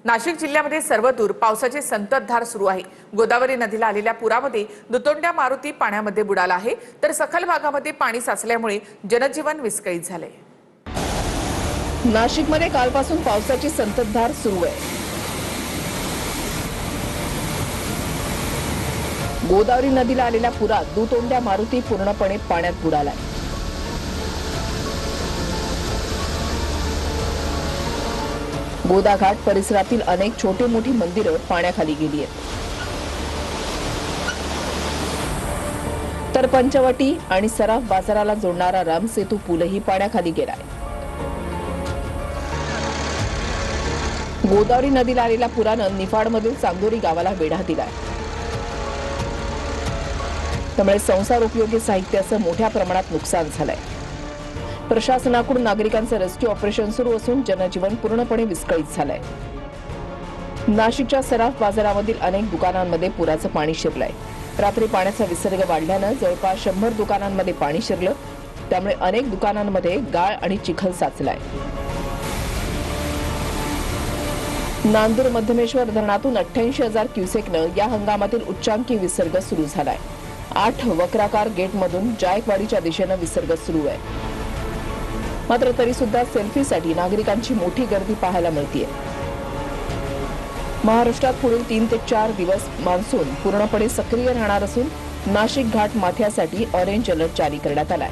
नाशिक जिल्ह्यामध्ये सर्वदूर पावसाची संततधार सुरू आहे। गोदावरी नदीला आलेल्या पुरामध्ये दुतोंड्या मारुती पाण्यामध्ये बुडाला आहे, तर सखल भागामध्ये पाणी साचल्यामुळे जनजीवन विस्कळीत झाले। नाशिकमध्ये कालपासून पावसाची संततधार सुरू आहे। गोदावरी नदीला आलेल्या पुरात दुतोंड्या मारुती पूर्णपणे पाण्यात बुडालाय। गोदाघाट परिसरातील अनेक छोटी मोठी मंदिरं पाण्याखाली गेली आहेत, तर पंचवटी आणि सराफ बाजाराला जोडणारा रामसेतू पूलही पाण्याखाली गेलाय। गोदावरी नदीला आलेल्या पुरानं निफाडमधील चांदोरी गावाला वेढा दिलाय, त्यामुळे संसार उपयोगी साहित्याचं मोठ्या प्रमाणात नुकसान झालंय। प्रशासनाकडून नागरिकांचं रेस्क्यू ऑपरेशन सुरू असून जनजीवन पूर्णपणे विस्कळीत झालंय। नाशिकच्या सराफ बाजारामधील अनेक दुकानांमध्ये पुराचं पाणी शिरलंय। रात्री पाण्याचा विसर्ग वाढल्यानं जवळपास 100 दुकानांमध्ये पाणी शिरलं, त्यामुळे अनेक दुकानांमध्ये गाळ आणि चिखल साचलाय। नांदूर मध्यमेश्वर धरणातून 88,000 क्युसेकनं या हंगामातील उच्चांकी विसर्ग सुरू झालाय। 8 वक्राकार गेटमधून जायकवाडीच्या दिशेनं विसर्ग सुरू आहे, मात्र तरी सुद्धा सेल्फीसाठी नागरिकांची मोठी गर्दी पाहायला मिळतेय। महाराष्ट्रात पुढील 3 ते 4 दिवस मान्सून पूर्णपणे सक्रिय राहणार असून नाशिक घाट माथ्यासाठी ऑरेंज अलर्ट जारी करण्यात आलाय।